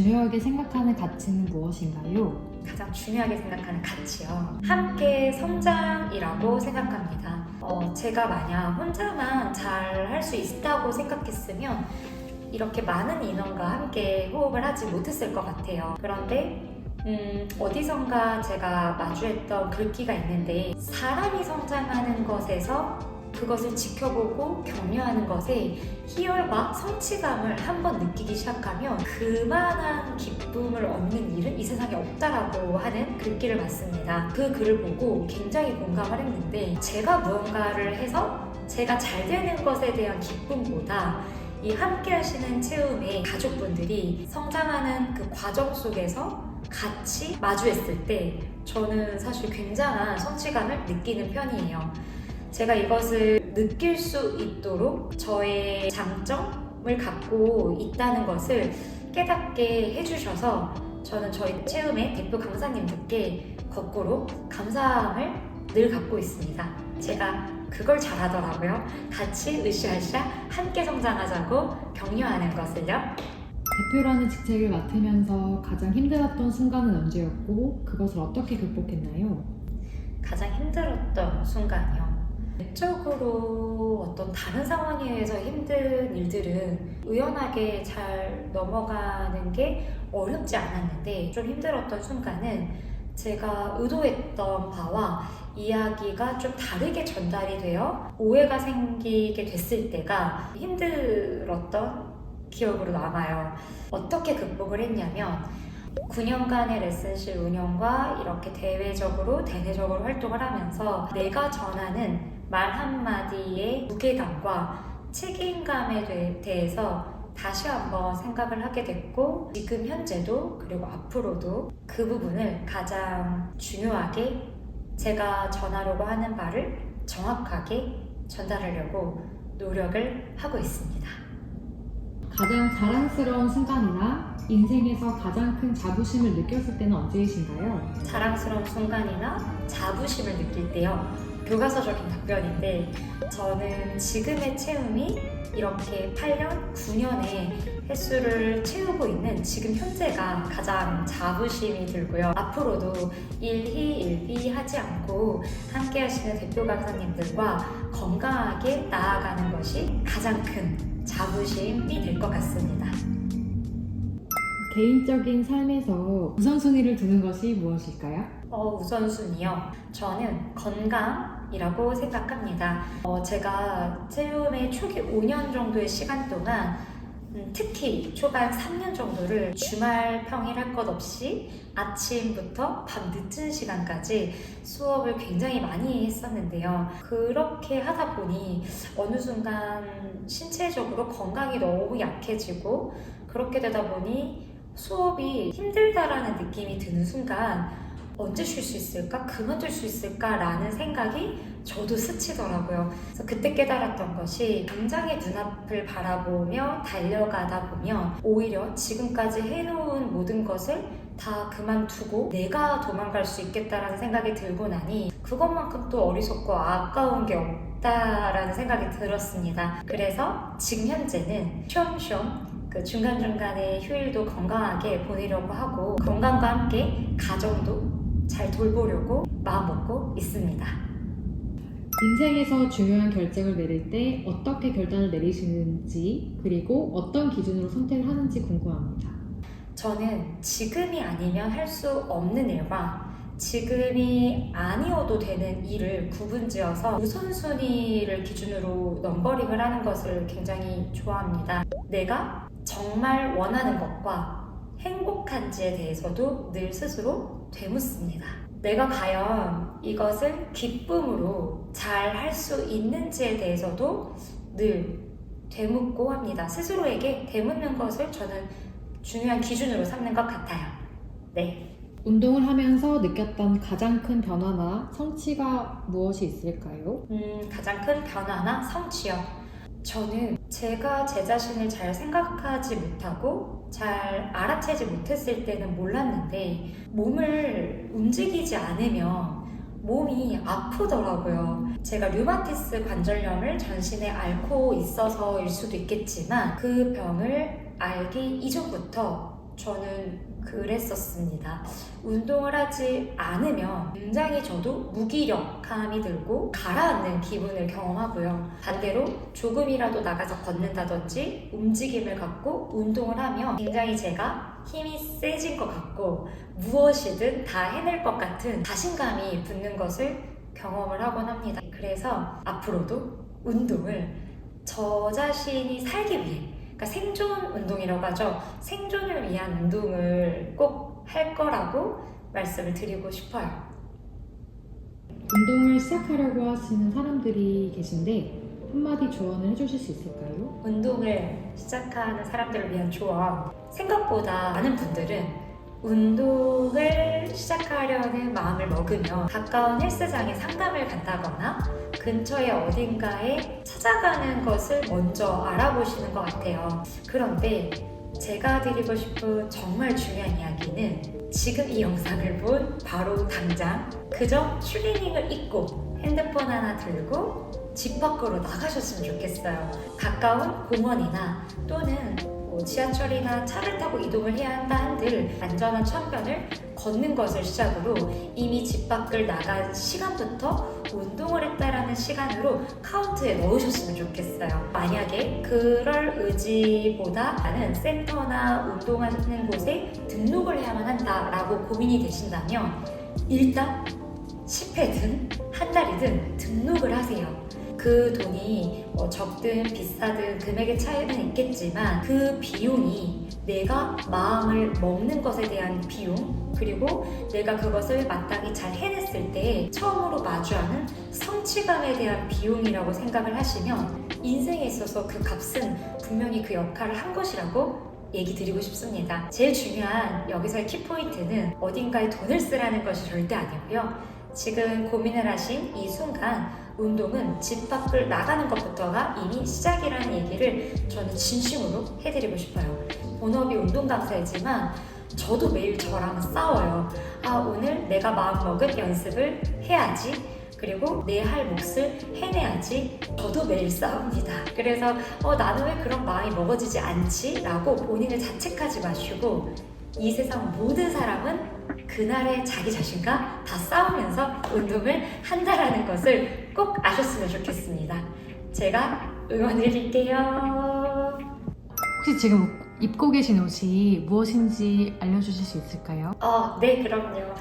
중요하게 생각하는 가치는 무엇인가요? 가장 중요하게 생각하는 가치요. 함께 성장이라고 생각합니다. 제가 만약 혼자만 잘 할 수 있다고 생각했으면 이렇게 많은 인원과 함께 호흡을 하지 못했을 것 같아요. 그런데 어디선가 제가 마주했던 글귀가 있는데, 사람이 성장하는 것에서 그것을 지켜보고 격려하는 것에 희열과 성취감을 한번 느끼기 시작하면 그만한 기쁨을 얻는 일은 이 세상에 없다라고 하는 글귀를 봤습니다. 그 글을 보고 굉장히 공감을 했는데, 제가 무언가를 해서 제가 잘 되는 것에 대한 기쁨보다 이 함께 하시는 체험의 가족분들이 성장하는 그 과정 속에서 같이 마주했을 때 저는 사실 굉장한 성취감을 느끼는 편이에요. 제가 이것을 느낄 수 있도록 저의 장점을 갖고 있다는 것을 깨닫게 해주셔서 저는 저희 체험의 대표 강사님들께 거꾸로 감사함을 늘 갖고 있습니다. 제가 그걸 잘하더라고요. 같이 으쌰으쌰 함께 성장하자고 격려하는 것을요. 대표라는 직책을 맡으면서 가장 힘들었던 순간은 언제였고 그것을 어떻게 극복했나요? 가장 힘들었던 순간이요. 외적으로 어떤 다른 상황에 의해서 힘든 일들은 의연하게 잘 넘어가는 게 어렵지 않았는데, 좀 힘들었던 순간은 제가 의도했던 바와 이야기가 좀 다르게 전달이 되어 오해가 생기게 됐을 때가 힘들었던 기억으로 남아요. 어떻게 극복을 했냐면, 9년간의 레슨실 운영과 이렇게 대외적으로 대내적으로 활동을 하면서 내가 전하는 말 한마디의 무게감과 책임감에 대해서 다시 한번 생각을 하게 됐고, 지금 현재도 그리고 앞으로도 그 부분을 가장 중요하게 제가 전하려고 하는 바를 정확하게 전달하려고 노력을 하고 있습니다. 가장 자랑스러운 순간이나 인생에서 가장 큰 자부심을 느꼈을 때는 언제이신가요? 자랑스러운 순간이나 자부심을 느낄 때요. 교과서적인 답변인데, 저는 지금의 체험이 이렇게 8년, 9년의 횟수를 채우고 있는 지금 현재가 가장 자부심이 들고요. 앞으로도 일희일비하지 않고 함께 하시는 대표 강사님들과 건강하게 나아가는 것이 가장 큰 자부심이 될 것 같습니다. 개인적인 삶에서 우선순위를 두는 것이 무엇일까요? 우선순위요. 저는 건강이라고 생각합니다. 제가 체험의 초기 5년 정도의 시간 동안 특히 초반 3년 정도를 주말 평일 할 것 없이 아침부터 밤 늦은 시간까지 수업을 굉장히 많이 했었는데요. 그렇게 하다 보니 어느 순간 신체적으로 건강이 너무 약해지고, 그렇게 되다 보니 수업이 힘들다라는 느낌이 드는 순간 언제 쉴 수 있을까? 그만둘 수 있을까? 라는 생각이 저도 스치더라고요. 그래서 그때 깨달았던 것이, 당장의 눈앞을 바라보며 달려가다 보면 오히려 지금까지 해놓은 모든 것을 다 그만두고 내가 도망갈 수 있겠다라는 생각이 들고 나니 그것만큼 또 어리석고 아까운 게 없다라는 생각이 들었습니다. 그래서 지금 현재는 쉬엄쉬엄 그 중간중간에 휴일도 건강하게 보내려고 하고, 건강과 함께 가정도 잘 돌보려고 마음먹고 있습니다. 인생에서 중요한 결정을 내릴 때 어떻게 결단을 내리시는지, 그리고 어떤 기준으로 선택을 하는지 궁금합니다. 저는 지금이 아니면 할 수 없는 일과 지금이 아니어도 되는 일을 구분지어서 우선순위를 기준으로 넘버링을 하는 것을 굉장히 좋아합니다. 내가 정말 원하는 것과 행복한지에 대해서도 늘 스스로 되묻습니다. 내가 과연 이것을 기쁨으로 잘 할 수 있는지에 대해서도 늘 되묻고 합니다. 스스로에게 되묻는 것을 저는 중요한 기준으로 삼는 것 같아요. 네. 운동을 하면서 느꼈던 가장 큰 변화나 성취가 무엇이 있을까요? 가장 큰 변화나 성취요. 저는 제가 제 자신을 잘 생각하지 못하고 잘 알아채지 못했을 때는 몰랐는데, 몸을 움직이지 않으면 몸이 아프더라고요. 제가 류마티스 관절염을 전신에 앓고 있어서일 수도 있겠지만, 그 병을 알기 이전부터 저는 그랬었습니다. 운동을 하지 않으면 굉장히 저도 무기력함이 들고 가라앉는 기분을 경험하고요. 반대로 조금이라도 나가서 걷는다든지 움직임을 갖고 운동을 하면 굉장히 제가 힘이 세진 것 같고 무엇이든 다 해낼 것 같은 자신감이 붙는 것을 경험을 하곤 합니다. 그래서 앞으로도 운동을 저 자신이 살기 위해, 그러니까 생존 운동이라고 하죠. 생존을 위한 운동을 꼭 할 거라고 말씀을 드리고 싶어요. 운동을 시작하려고 하시는 사람들이 계신데 한마디 조언을 해주실 수 있을까요? 운동을 시작하는 사람들을 위한 조언. 생각보다 많은 분들은 운동을 시작하려는 마음을 먹으면 가까운 헬스장에 상담을 간다거나 근처에 어딘가에 찾아가는 것을 먼저 알아보시는 것 같아요. 그런데 제가 드리고 싶은 정말 중요한 이야기는 지금 이 영상을 본 바로 당장 그저 추리닝을 입고 핸드폰 하나 들고 집 밖으로 나가셨으면 좋겠어요. 가까운 공원이나 또는 지하철이나 차를 타고 이동을 해야 한다 한들 안전한 천변을 걷는 것을 시작으로 이미 집 밖을 나간 시간부터 운동을 했다라는 시간으로 카운트에 넣으셨으면 좋겠어요. 만약에 그럴 의지보다 나는 센터나 운동하는 곳에 등록을 해야만 한다라고 고민이 되신다면 일단 10회든 한 달이든 등록을 하세요. 그 돈이 적든 비싸든 금액의 차이는 있겠지만 그 비용이 내가 마음을 먹는 것에 대한 비용, 그리고 내가 그것을 마땅히 잘 해냈을 때 처음으로 마주하는 성취감에 대한 비용이라고 생각을 하시면 인생에 있어서 그 값은 분명히 그 역할을 한 것이라고 얘기 드리고 싶습니다. 제일 중요한 여기서의 키포인트는 어딘가에 돈을 쓰라는 것이 절대 아니고요. 지금 고민을 하신 이 순간 운동은 집 밖을 나가는 것부터가 이미 시작이라는 얘기를 저는 진심으로 해드리고 싶어요. 본업이 운동 강사이지만 저도 매일 저랑 싸워요. 오늘 내가 마음먹은 연습을 해야지. 그리고 내 할 몫을 해내야지. 저도 매일 싸웁니다. 그래서 나는 왜 그런 마음이 먹어지지 않지? 라고 본인을 자책하지 마시고 이 세상 모든 사람은 그날의 자기 자신과 다 싸우면서 운동을 한다라는 것을 꼭 아셨으면 좋겠습니다. 제가 응원해드릴게요. 혹시 지금 입고 계신 옷이 무엇인지 알려주실 수 있을까요? 네, 그럼요.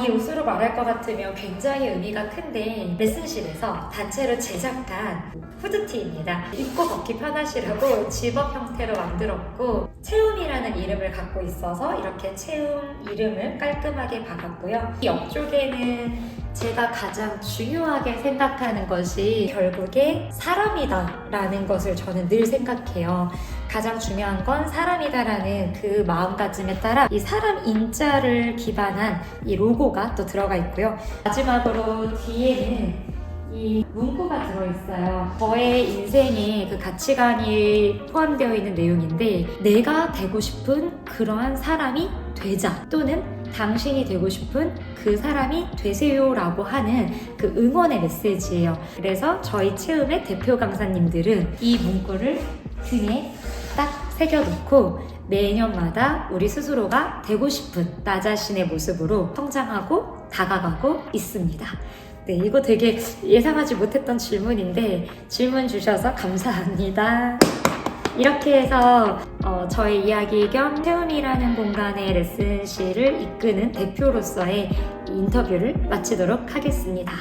이 옷으로 말할 것 같으면 굉장히 의미가 큰데 레슨실에서 단체로 제작한 후드티입니다. 입고 벗기 편하시라고 집업 형태로 만들었고 채움이라는 이름을 갖고 있어서 이렇게 채움 이름을 깔끔하게 박았고요. 이 옆쪽에는 제가 가장 중요하게 생각하는 것이 결국에 사람이다 라는 것을 저는 늘 생각해요. 가장 중요한 건 사람이다라는 그 마음가짐에 따라 이 사람 인자를 기반한 이 로고가 또 들어가 있고요. 마지막으로 뒤에는 이 문구가 들어있어요. 저의 인생에 그 가치관이 포함되어 있는 내용인데 내가 되고 싶은 그러한 사람이 되자 또는 당신이 되고 싶은 그 사람이 되세요 라고 하는 그 응원의 메시지예요. 그래서 저희 체험의 대표 강사님들은 이 문구를 등에 딱 새겨놓고 매년마다 우리 스스로가 되고 싶은 나 자신의 모습으로 성장하고 다가가고 있습니다. 네, 이거 되게 예상하지 못했던 질문인데 질문 주셔서 감사합니다. 이렇게 해서 저의 이야기 겸 체험이라는 공간의 레슨실을 이끄는 대표로서의 인터뷰를 마치도록 하겠습니다.